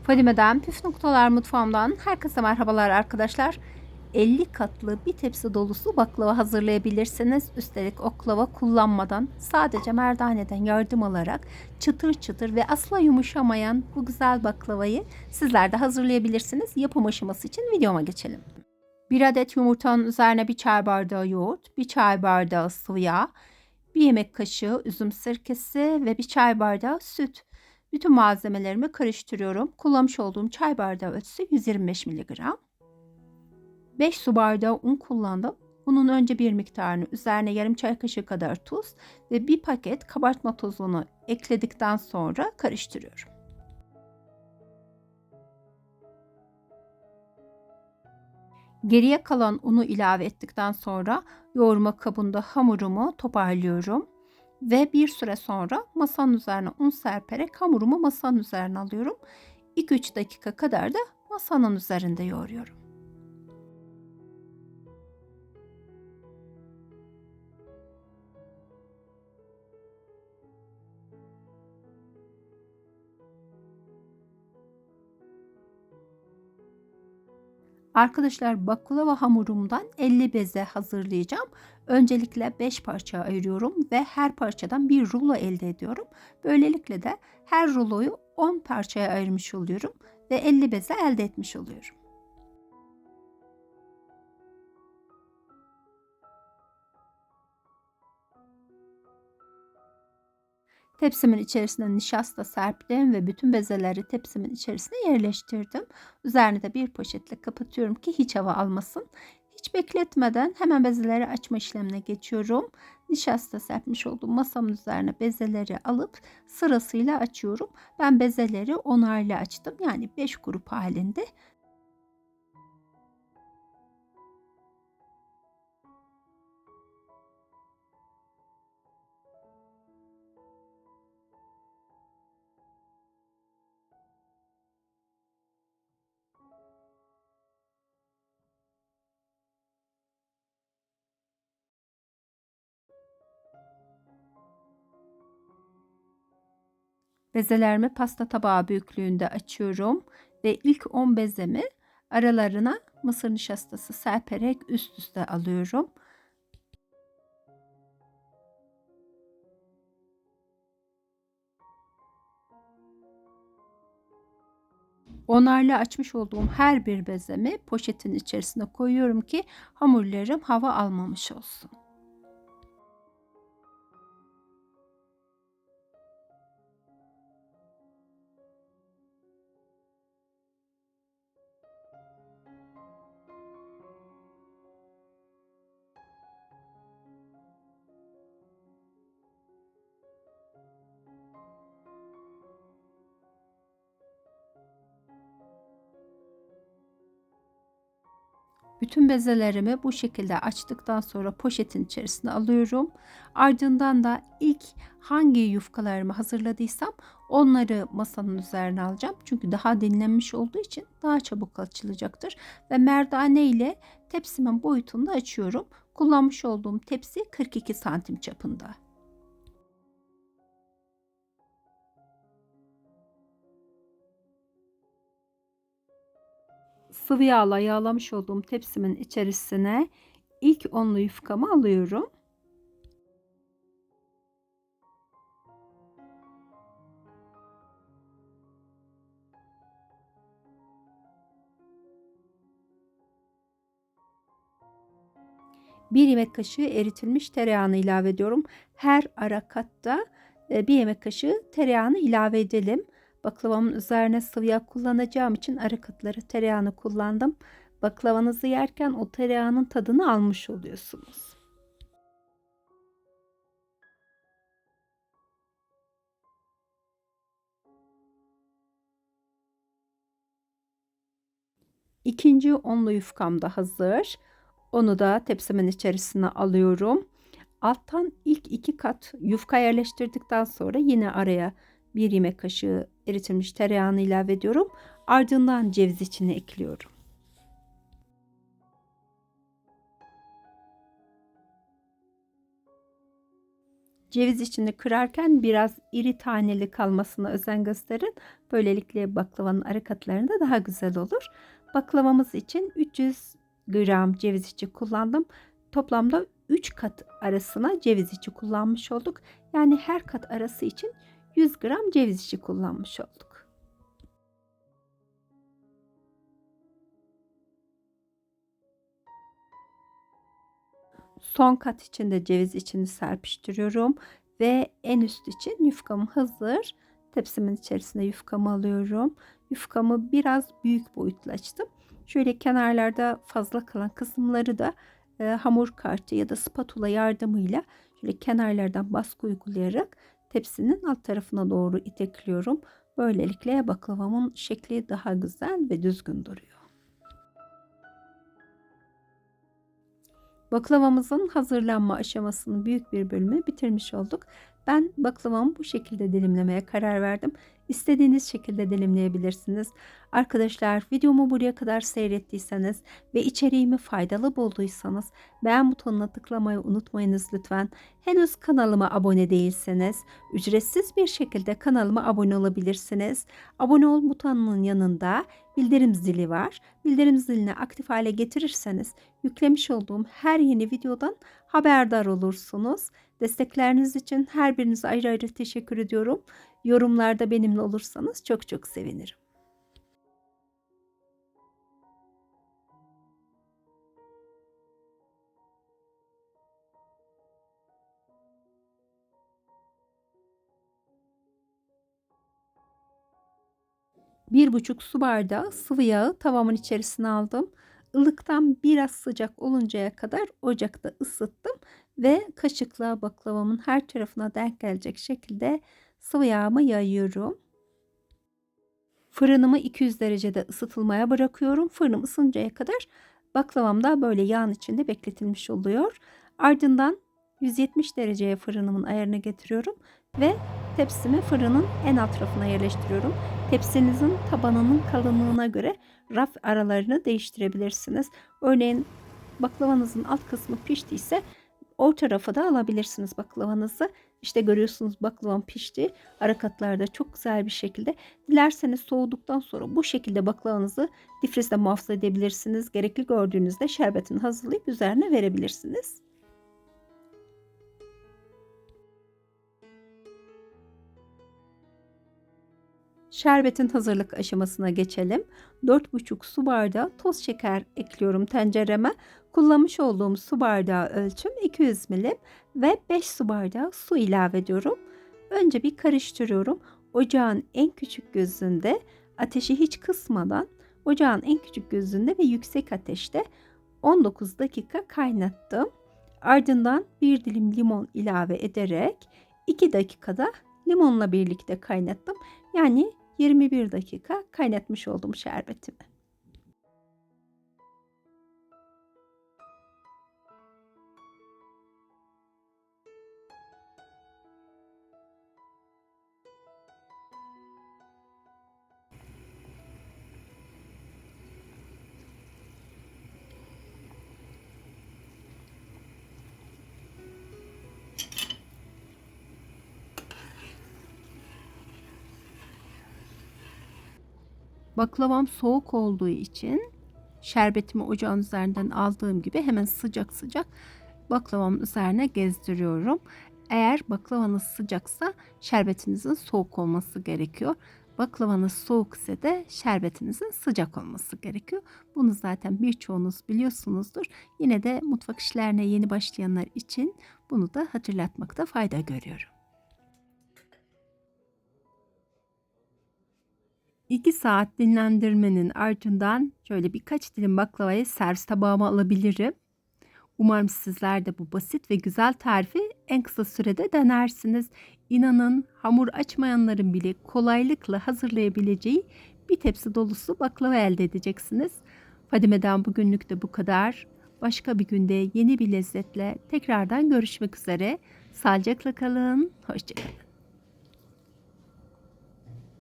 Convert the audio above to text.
Fadime'den Püf Noktalar Mutfağımdan herkese merhabalar arkadaşlar. 50 katlı bir tepsi dolusu baklava hazırlayabilirsiniz. Üstelik oklava kullanmadan sadece merdaneden yardım alarak çıtır çıtır ve asla yumuşamayan bu güzel baklavayı sizler de hazırlayabilirsiniz. Yapım aşaması için videoma geçelim. 1 adet yumurtanın üzerine 1 çay bardağı yoğurt, 1 çay bardağı sıvı yağ, 1 yemek kaşığı üzüm sirkesi ve 1 çay bardağı süt. Bütün malzemelerimi karıştırıyorum. Kullanmış olduğum çay bardağı ölçüsü 125 miligram. 5 su bardağı un kullandım. Unun önce bir miktarını, üzerine yarım çay kaşığı kadar tuz ve 1 paket kabartma tozunu ekledikten sonra karıştırıyorum. Geriye kalan unu ilave ettikten sonra yoğurma kabında hamurumu toparlıyorum. Ve bir süre sonra masanın üzerine un serperek hamurumu masanın üzerine alıyorum. 2-3 dakika kadar da masanın üzerinde yoğuruyorum. Arkadaşlar baklava hamurumdan 50 beze hazırlayacağım. Öncelikle 5 parça ayırıyorum ve her parçadan bir rulo elde ediyorum. Böylelikle de her ruloyu 10 parçaya ayırmış oluyorum ve 50 beze elde etmiş oluyorum. Tepsimin içerisine nişasta serptim ve bütün bezeleri tepsimin içerisine yerleştirdim. Üzerine de bir poşetle kapatıyorum ki hiç hava almasın. Hiç bekletmeden hemen bezeleri açma işlemine geçiyorum. Nişasta serpmiş olduğum masamın üzerine bezeleri alıp sırasıyla açıyorum. Ben bezeleri onarlı açtım. Yani 5 grup halinde. Bezelerimi pasta tabağı büyüklüğünde açıyorum ve ilk 10 bezemi aralarına mısır nişastası serperek üst üste alıyorum. Onarlı açmış olduğum her bir bezemi poşetin içerisine koyuyorum ki hamurlarım hava almamış olsun. Bütün bezelerimi bu şekilde açtıktan sonra poşetin içerisine alıyorum. Ardından da ilk hangi yufkalarımı hazırladıysam onları masanın üzerine alacağım. Çünkü daha dinlenmiş olduğu için daha çabuk açılacaktır. Ve merdane ile tepsimin boyutunu da açıyorum. Kullanmış olduğum tepsi 42 santim çapında. Sıvı yağla yağlamış olduğum tepsimin içerisine ilk onlu yufkamı alıyorum. Bir yemek kaşığı eritilmiş tereyağını ilave ediyorum. Her ara katta 1 yemek kaşığı tereyağını ilave edelim. Baklavamın üzerine sıvı yağ kullanacağım için ara katları tereyağını kullandım. Baklavanızı yerken o tereyağının tadını almış oluyorsunuz. İkinci onlu yufkam da hazır. Onu da tepsimin içerisine alıyorum. Alttan ilk 2 kat yufka yerleştirdikten sonra yine araya 1 yemek kaşığı eritilmiş tereyağını ilave ediyorum. Ardından ceviz içini ekliyorum. Ceviz içini kırarken biraz iri taneli kalmasına özen gösterin. Böylelikle baklavanın ara katlarında daha güzel olur. Baklavamız için 300 gram ceviz içi kullandım. Toplamda 3 kat arasına ceviz içi kullanmış olduk. Yani her kat arası için 100 gram ceviz içi kullanmış olduk. Son kat için de ceviz içini serpiştiriyorum ve en üst için yufkam hazır. Tepsimin içerisine yufkamı alıyorum. Yufkamı biraz büyük boyutlu açtım. Şöyle kenarlarda fazla kalan kısımları da hamur kartı ya da spatula yardımıyla şöyle kenarlardan baskı uygulayarak tepsinin alt tarafına doğru itekliyorum. Böylelikle baklavamın şekli daha güzel ve düzgün duruyor. Baklavamızın hazırlanma aşamasının büyük bir bölümü bitirmiş olduk. Ben baklavamı bu şekilde dilimlemeye karar verdim. İstediğiniz şekilde dilimleyebilirsiniz. Arkadaşlar, videomu buraya kadar seyrettiyseniz ve içeriğimi faydalı bulduysanız beğen butonuna tıklamayı unutmayınız lütfen. Henüz kanalıma abone değilseniz ücretsiz bir şekilde kanalıma abone olabilirsiniz. Abone ol butonunun yanında bildirim zili var. Bildirim zilini aktif hale getirirseniz yüklemiş olduğum her yeni videodan haberdar olursunuz. Destekleriniz için her birinize ayrı ayrı teşekkür ediyorum. Yorumlarda benimle olursanız çok çok sevinirim. Bir buçuk su bardağı sıvı yağı tavamın içerisine aldım. Ilıktan biraz sıcak oluncaya kadar ocakta ısıttım ve kaşıkla baklavamın her tarafına denk gelecek şekilde sıvı yağımı yayıyorum. Fırınımı 200 derecede ısıtılmaya bırakıyorum. Fırınım ısıncaya kadar baklavam da böyle yağın içinde bekletilmiş oluyor. Ardından 170 dereceye fırınımın ayarını getiriyorum ve tepsimi fırının en alt rafına yerleştiriyorum. Tepsinizin tabanının kalınlığına göre raf aralarını değiştirebilirsiniz. Örneğin baklavanızın alt kısmı piştiyse orta rafa da alabilirsiniz baklavanızı. İşte görüyorsunuz baklavam pişti. Ara katlarda çok güzel bir şekilde. Dilerseniz soğuduktan sonra bu şekilde baklavanızı difrizde muhafaza edebilirsiniz. Gerekli gördüğünüzde şerbetini hazırlayıp üzerine verebilirsiniz. Şerbetin hazırlık aşamasına geçelim. 4,5 su bardağı toz şeker ekliyorum tencereme. Kullanmış olduğum su bardağı ölçüm 200 milim ve 5 su bardağı su ilave ediyorum. Önce bir karıştırıyorum. Ocağın en küçük gözünde ateşi hiç kısmadan ocağın en küçük gözünde ve yüksek ateşte 19 dakika kaynattım. Ardından bir dilim limon ilave ederek 2 dakikada limonla birlikte kaynattım. Yani 21 dakika kaynatmış oldum şerbetimi. Baklavam soğuk olduğu için şerbetimi ocağın üzerinden aldığım gibi hemen sıcak sıcak baklavamın üzerine gezdiriyorum. Eğer baklavanız sıcaksa şerbetinizin soğuk olması gerekiyor. Baklavanız soğuk ise de şerbetinizin sıcak olması gerekiyor. Bunu zaten birçoğunuz biliyorsunuzdur. Yine de mutfak işlerine yeni başlayanlar için bunu da hatırlatmakta fayda görüyorum. 2 saat dinlendirmenin ardından şöyle birkaç dilim baklavayı servis tabağıma alabilirim. Umarım sizler de bu basit ve güzel tarifi en kısa sürede denersiniz. İnanın hamur açmayanların bile kolaylıkla hazırlayabileceği bir tepsi dolusu baklava elde edeceksiniz. Fadime'den bugünlük de bu kadar. Başka bir günde yeni bir lezzetle tekrardan görüşmek üzere. Sağlıcakla kalın, hoşça kalın.